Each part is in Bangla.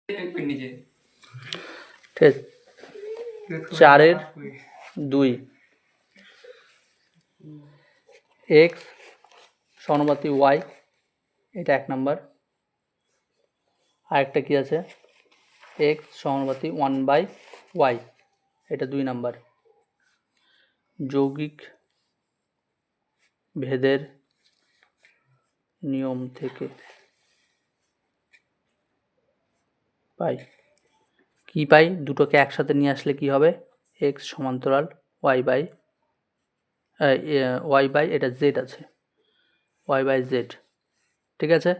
ঠিক আছে, 4 2 এক্স সমানুপাতি ওয়াই, এটা 1 নাম্বার। আরেকটা কি আছে, এক্স সমানুপাতি 1/y, এটা 2 নাম্বার। যৌগিক ভেদের নিয়ম থেকে পাই, কি পাই, দুটোকে একসাথে নিয়ে আসলে কি হবে, এক্স সমান্তরাল ওয়াই বাই এটা জেড আছে, y/z, ঠিক আছে।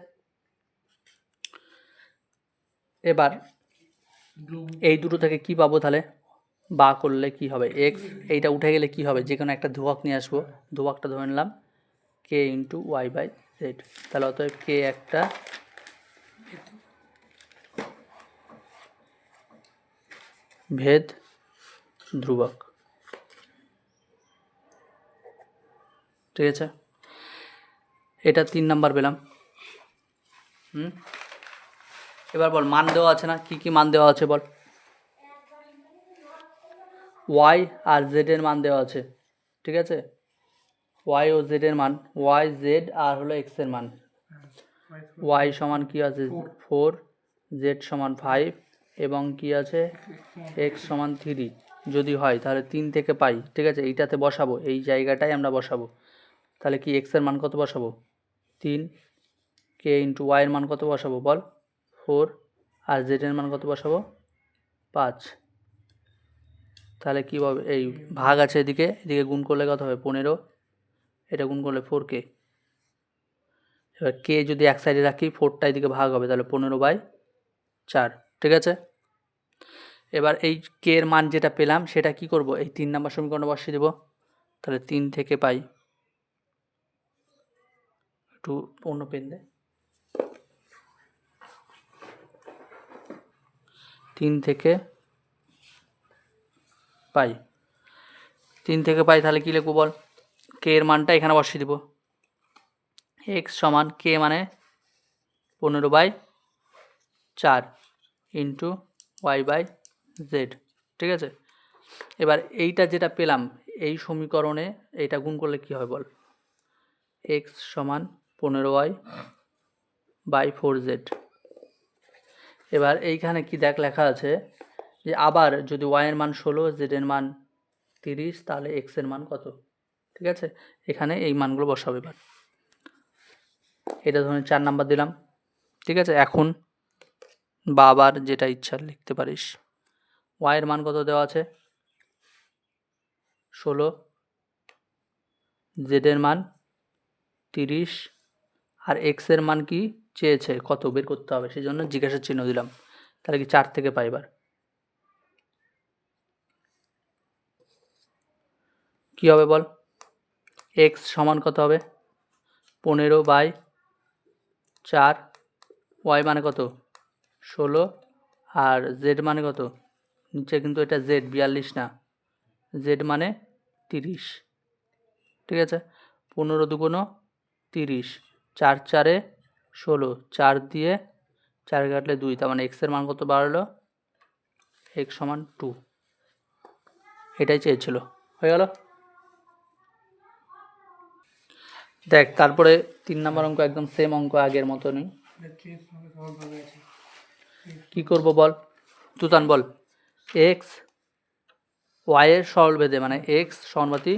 এবার এই দুটো থেকে কি পাবো, তাহলে বা করলে কি হবে, এক্স এইটা উঠে গেলে কি হবে, যে কোনো একটা ধ্রুবক নিয়ে আসবো, ধ্রুবকটা ধরে নিলাম কে ইন্টু y/z, তাহলে অতএব কে একটা ভেদ ধ্রুবক, ঠিক আছে। এটা 3 নাম্বার পেলাম। এবার বল মান দেওয়া আছে না, কি কি মান দেওয়া আছে বল, ওয়াই আর জেড এর মান দেওয়া আছে, ঠিক আছে। ওয়াই ও জেড এর মান, ওয়াই জেড আর হলো এক্স এর মান, ওয়াই সমান কি আছে 4, জেড সমান 5 এবং কি আছে এক্স সমান 3 যদি হয় তাহলে 3 থেকে পাই, ঠিক আছে। এইটাতে বসাবো, এই জায়গাটাই আমরা বসাবো, তাহলে কি এক্স এর মান কত বসাবো 3, কে ইন্টু ওয়াই এর মান কত বসাবো বল 4, আর জেড এর মান কত বসাবো 5, তাহলে কী হবে, এই ভাগ আছে এদিকে, এদিকে গুণ করলে কত হবে 15, এটা গুণ করলে 4k, এবার কে যদি এক সাইডে রাখি 4টা এদিকে ভাগ হবে, তাহলে 15/4, ঠিক আছে। এবার এই কে এর মান যেটা পেলাম সেটা কি করব, এই 3 নাম্বার সমীকরণে বসিয়ে দেবো, তাহলে 3 থেকে পাই, একটু অন্য পেন দে, 3 থেকে পাই, 3 থেকে পাই, তাহলে কী লিখবো বল, কে এর মানটা এখানে বসিয়ে দেবো, এক্স সমান কে মানে 15/4 ইন্টু y/z, ঠিক আছে। এবার এইটা যেটা পেলাম এই সমীকরণে এইটা গুণ করলে কি হয় বল, এক্স সমান 15y/4z। এবার এইখানে কি দেখ লেখা আছে যে আবার যদি y এর মান 16, z এর মান 30, তাহলে x এর মান কত, ঠিক আছে। এখানে এই মানগুলো বসাবে। এবার এটা ধরুন 4 নাম্বার দিলাম, ঠিক আছে। এখন বা আবার যেটা ইচ্ছা লিখতে পারিস, y এর মান কত দেওয়া আছে 16, z এর মান 30, আর x এর মান কি চেয়েছে কত বের করতে হবে, সেই জন্য জিজ্ঞাসার চিহ্ন দিলাম, তাহলে কি 4 থেকে পাই, এবার কি হবে বল, x সমান কত হবে 15/4, y মানে কত 16, আর z মানে কত, নিচে কিন্তু এটা z 42 না, z মানে 30, ঠিক আছে। 15 দুগুণ 30, 4 4 16, 4 দিয়ে 4 কাটলে 2, তার মানে x এর মান কত বাড়লো, x সমান 2, এটাই চেয়েছিল, হয়ে গেল। দেখ তারপরে 3 নম্বর অঙ্ক একদম সেম অঙ্ক আগের মতনই, কি করব বল, তুতান বল, এক্স ওয়াই এর সরল ভেদে মানে এক্স সমানুপাতি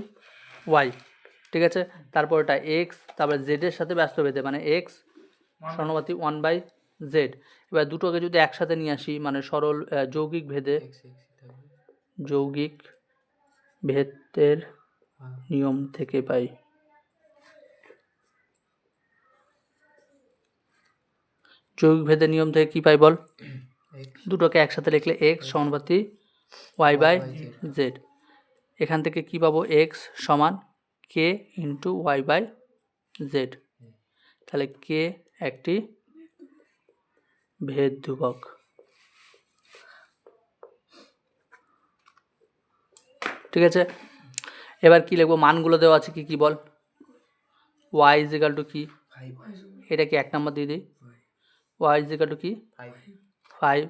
ওয়াই, ঠিক আছে। তারপর এটা এক্স, তারপরে জেড এর সাথে ব্যস্ত ভেদে মানে এক্স সমানুপাতি 1/z। এবার দুটোকে যদি একসাথে নিয়ে আসি মানে সরল যৌগিক ভেদে, যৌগিক ভেদের নিয়ম থেকে পাই, যৌগিক ভেদের নিয়ম থেকে কি পাই বল, দুটোকে একসাথে লিখলে এক্স সমানুপাতি y/z, এখান থেকে কি পাবো এক্স সমান কে ইন্টু y/z, তাহলে কে একটি ভেদ ধ্রুবক, ঠিক আছে। এবার কি লিখবো, মানগুলো দেওয়া আছে কি কি বল, y = কি, এটা কি 1 নম্বর দিয়ে দিই, y = কি 5,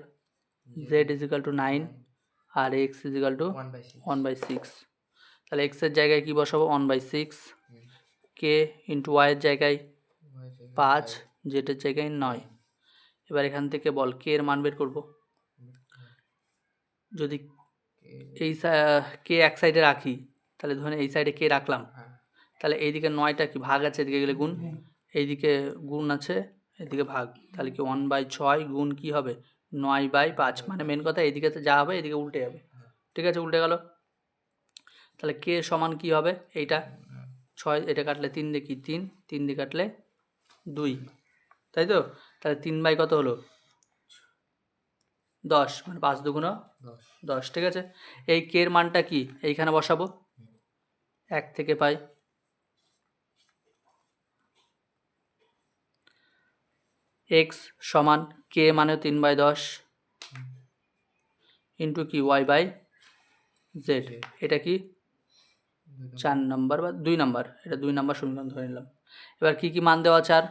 z ইজ ইকাল টু 9 আর x ইজ ইকাল টু 1/6। তাহলে x এর জায়গায় কি বসাবো 1/6, k ইন্টু y এর জায়গায় 5, z এর জায়গায় 9। এবার এখান থেকে বল k এর মান বের করব। যদি এই k এক সাইডে রাখি তাহলে ধরুন এই সাইডে k রাখলাম, তাহলে এইদিকে 9টা কি ভাগ আছে, এদিকে গেলে গুণ, এইদিকে গুণ আছে এদিকে ভাগ, তাহলে কি 1/6 গুণ কি হবে 9/5, মানে মেন কথা এইদিকে যা হবে এদিকে উল্টে যাবে। ঠিক আছে, উল্টে গেল। তাহলে k সমান কি হবে, এইটা 6, এটা কাটলে 3 দিয়ে কি 3, 3 দিয়ে কাটলে 2, তাই তো। তাহলে 3 বাই কত হলো 10, মানে 5 দুগুণ 10। ঠিক আছে, এই k এর মানটা কি এইখানে বসাবো, 1 থেকে পাই x সমান k মানে 3/10 ইন্টু কি y/z, এটা কি 4 নম্বর বা 2 নম্বর, এটা 2 নম্বর সমীকরণ ধরে নিলাম। এবার কি কি মান দেওয়া আছে আর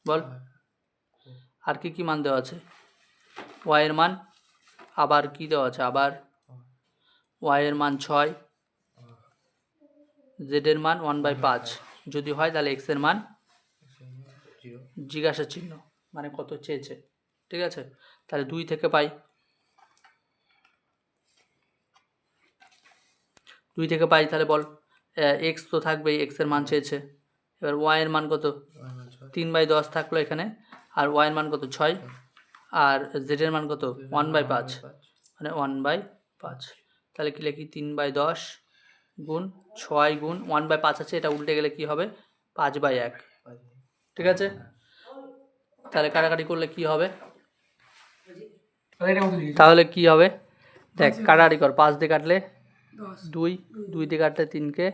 বল, আর কি কি মান দেওয়া আছে, y এর মান আবার কি দেওয়া আছে, আবার y এর মান 6, z এর মান 1/5, যদি হয় তাহলে x এর মান জিজ্ঞাসা চিহ্ন, মানে কত চেয়েছে। ঠিক আছে, তাহলে 2 থেকে পাই, 2 থেকে পাই, তাহলে বল x তো থাকবেই, x এর মান চেয়েছে। এবার y এর মান কত 3/10 থাকলো এখানে, আর y এর মান কত 6, আর z এর মান কত 1/5, মানে 1/5। তাহলে কি লিখি 3/10 গুণ 6 গুণ 1/5 আছে, এটা উল্টে গেলে কি হবে 5/1। ঠিক আছে, তাহলে কাটাকাটি করলে কি হবে, তাহলে কি হবে দেখ, কাটাকাটি কর, 5 দিয়ে কাটলে 2, 2 দিয়ে কাটলে 3কে,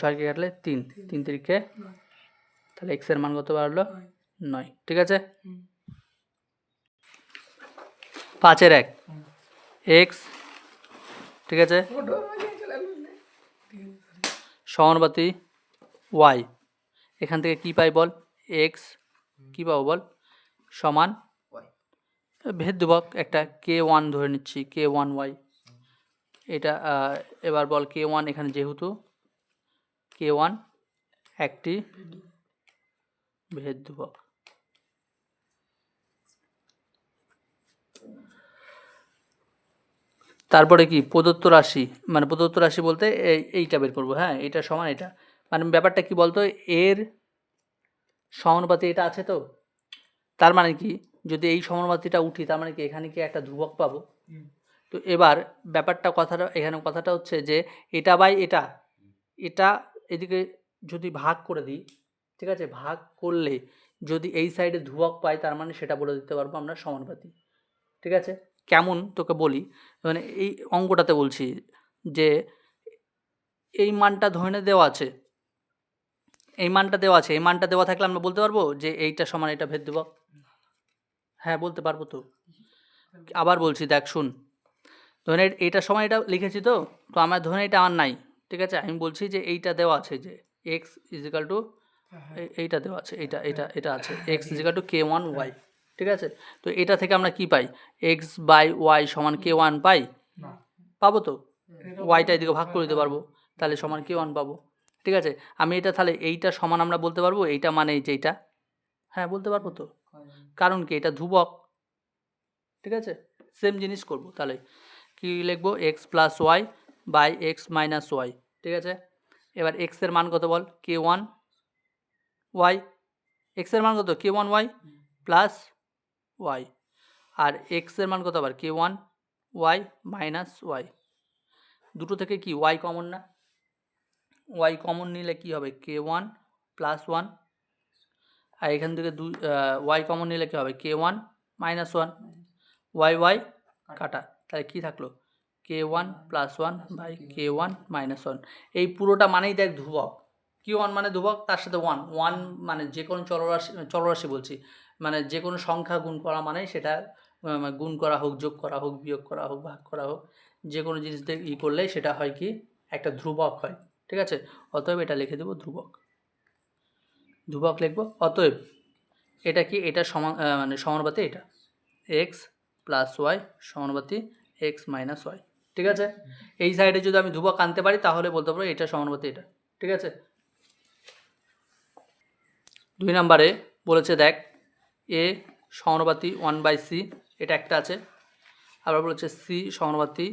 6কে কাটলে 3, 3 3কে, তাহলে x এর মান কত বাড়লো 9। ঠিক আছে, 5 এর 1 x, ঠিক আছে, সমানুপাতি y, এখান থেকে কি পাই বল, x কি পাবো বল, সমান ভেদ ধ্রুবক একটা k1 ধরে নিচ্ছি, k1y, এটা এবার বল k1, এখানে যেহেতু k1 একটি ভেদ ধ্রুবক। তারপরে কি প্রদত্ত রাশি, মানে প্রদত্ত রাশি বলতে এইটা বের করবো, হ্যাঁ এটা সমান এটা, মানে ব্যাপারটা কি বলতো, এর সমানুপাতি এটা আছে তো, তার মানে কি যদি এই সমানুপাতিটা উঠি তার মানে কি এখানে কি একটা ধ্রুবক পাবো। তো এবার ব্যাপারটা কথাটা এখানে কথাটা হচ্ছে যে এটা বাই এটা, এটা এদিকে যদি ভাগ করে দিই, ঠিক আছে, ভাগ করলে যদি এই সাইডে ধ্রুবক পাই তার মানে সেটা বলে দিতে পারবো আমরা সমানুপাতি। ঠিক আছে, কেমন তোকে বলি, মানে এই অঙ্কটাতে বলছি যে এই মানটা ধরে দেওয়া আছে, এই মানটা দেওয়া আছে, এই মানটা দেওয়া থাকলে আমরা বলতে পারবো যে এইটা সমান এটা ভেদ ধ্রুবক, হ্যাঁ বলতে পারবো তো। আবার বলছি দেখ শুন, ধরে এইটা সময় এটা লিখেছি তো, তো আমার ধরে এটা আমার নাই। ঠিক আছে, আমি বলছি যে এইটা দেওয়া আছে যে x ইজিক্যাল টু, এইটা দেওয়া আছে, এইটা এটা এটা আছে x ইজিক্যাল টু k1y। ঠিক আছে, তো এটা থেকে আমরা কি পাই, x/y সমান k1 পাই, পাবো তো, ওয়াইটা এদিকে ভাগ করে দিতে পারবো, তাহলে সমান k1 পাবো। ঠিক আছে, আমি এটা তাহলে এইটা সমান আমরা বলতে পারবো এইটা মানে এই যে এইটা, হ্যাঁ বলতে পারবো তো, কারণ কি এটা ধ্রুবক। ঠিক আছে, সেম জিনিস করব, তাহলে কি লিখবো x+y/x-y। ঠিক আছে, এবার x এর মান কত বল k1y, x এর মান কত k1y প্লাস y, আর x এর মান কত আবার k1y মাইনাস y, দুটো থেকে কি y কমন না, y কমন নিলে কি হবে k1 প্লাস 1, আর এখান থেকে y কমন নিলে কি হবে k1 মাইনাস 1, y কাটা, তাহলে কি থাকলো k1 plus 1 by k1 minus 1। এই পুরোটা মানেই দেখ ধ্রুবক, k1 মানে ধ্রুবক, তার সাথে 1, 1 মানে যে কোনো চলরাশি বলছি, মানে যে কোনো সংখ্যা গুণ করা মানে সেটা গুণ করা হোক, যোগ করা হোক, বিয়োগ করা হোক, ভাগ করা হোক, যে কোনো জিনিস দিয়ে করলে সেটা হয় কি একটা ধ্রুবক হয়। ঠিক আছে, অতএব এটা লিখে দেবো ধ্রুবক, ধ্রুবক লিখবো। অতএব এটা কি, এটা সমান মানে সমানুপাতে এটা। এক্স প্লাস ওয়াই সমানুপাতি এক্স মাইনাস ওয়াই। ঠিক আছে, এই সাইডে যদি আমি ধ্রুবক আনতে পারি তাহলে বলতে পারবো এটা সমানুপাতি এটা। ঠিক আছে, 2 নম্বরে বলেছে দেখ এ সমানুপাতি 1/c, এটা একটা আছে। আবার বলেছে সি সমানুপাতি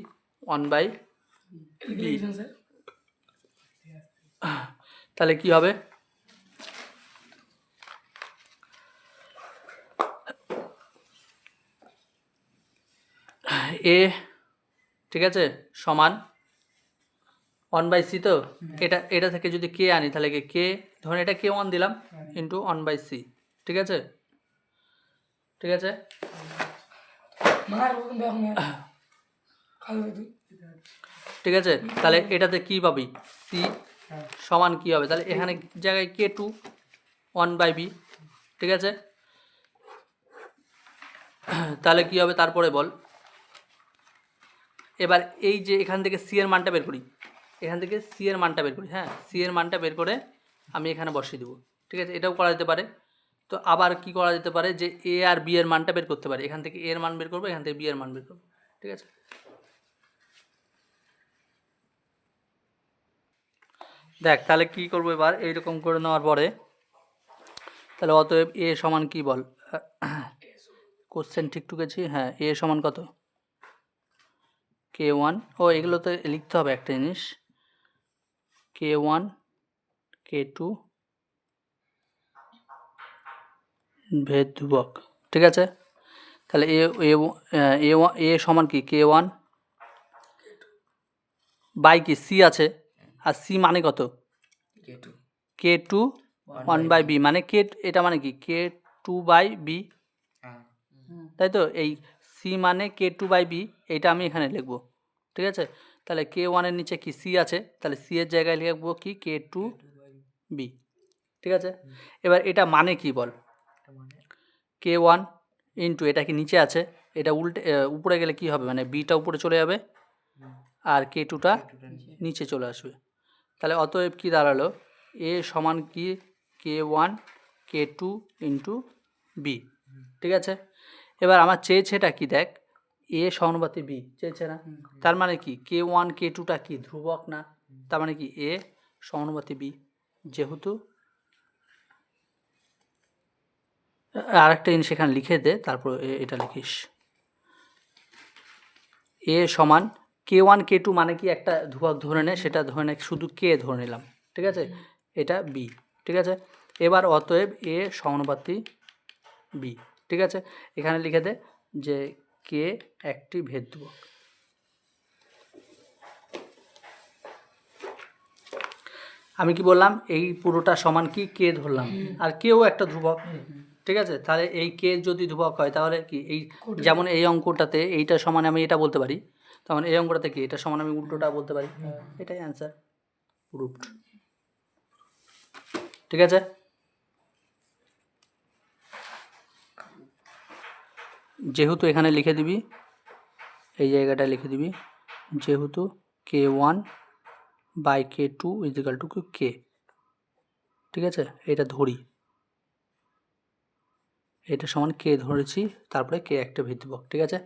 1/b। তাহলে কি হবে, এ ঠিক আছে সমান 1/c, তো এটা থেকে যদি কে আনি তাহলে কে ধরুন এটা k1 দিলাম ইন্টু 1/c। ঠিক আছে, ঠিক আছে, ঠিক আছে, তাহলে এটাতে কি পাবি সি সমান কি হবে, তাহলে এখানে জায়গায় k2 1/b। ঠিক আছে, তাহলে কি হবে তারপরে বল। এবার এই যে এখান থেকে সি এর মানটা বের করি, এখান থেকে সি এর মানটা বের করি। হ্যাঁ, সি এর মানটা বের করে আমি এখানে বসিয়ে দেবো। ঠিক আছে, এটাও করা যেতে পারে। তো আবার কি করা যেতে পারে যে এ আর বি এর মানটা বের করতে পারি, এখান থেকে এ এর মান বের করবো, এখান থেকে বি এর মান বের করবো। ঠিক আছে, দেখ তাহলে কি করবো এবার, এইরকম করে নেওয়ার পরে তাহলে অতএব এ সমান কি বল, কোশ্চেন ঠিক টুকেছি। হ্যাঁ, এ সমান কত k1, ও এগুলোতে লিখতে হবে একটা জিনিস, k1 k2 ভেদ ধ্রুবক। ঠিক আছে, তাহলে এ সমান কি k1 বাই কি সি আছে, আর সি মানে কত k2 1/b, মানে কে এটা মানে কি k2/b, তাই তো। এই সি মানে k2/b, এইটা আমি এখানে লিখবো। ঠিক আছে, তাহলে k1 এর নিচে কি সি আছে, তাহলে সি এর জায়গায় লিখবো কি k2b। ঠিক আছে, এবার এটা মানে কি বল, k1 ইন্টু এটা কি নিচে আছে, এটা উল্টে উপরে গেলে কি হবে, মানে বিটা উপরে চলে যাবে আর k2টা নিচে চলে আসবে। তাহলে অতএব কি দাঁড়ালো, এ সমান কি k1 k2 ইন্টু বি। ঠিক আছে, এবার আমার চেয়েছে এটা কি দেখ, এ সমানুপাতি বি চেয়েছে না, তার মানে কি k1 k2টা কি ধ্রুবক না, তার মানে কি এ সমানুপাতি বি। যেহেতু আরেকটা জিনিস এখানে লিখে দে, তারপর এটা লিখিস, এ সমান k1 k2 মানে কি একটা ধ্রুবক ধরে নে, সেটা ধরে নে শুধু কে ধরে নিলাম। ঠিক আছে, এটা বি। ঠিক আছে, এবার অতএব এ সমানুপাতি বি। ঠিক আছে, এখানে লিখে দে যে কে একটি ভেদ ধ্রুবক। আমি কি বললাম, এই পুরোটা সমান কি কে ধরলাম, আর কেও একটা ধ্রুবক। ঠিক আছে, তাহলে এই কে যদি ধ্রুবক হয় তাহলে কি এই যেমন এই অঙ্কটাতে এইটা সমান আমি এটা বলতে পারি, তখন এই অঙ্কটাতে কি এটা সমান আমি উল্টোটা বলতে পারি। এটাই অ্যান্সার, প্রুফড। ঠিক আছে, যেহেতু এখানে লিখে দিবি, এই জায়গাটা লিখে দিবি, যেহেতু k1 by k2 is equal two কে। ঠিক আছে, এটা ধরি, এটা সমান কে ধরেছি, তারপরে কে একটা ভেদ ধ্রুবক। ঠিক আছে।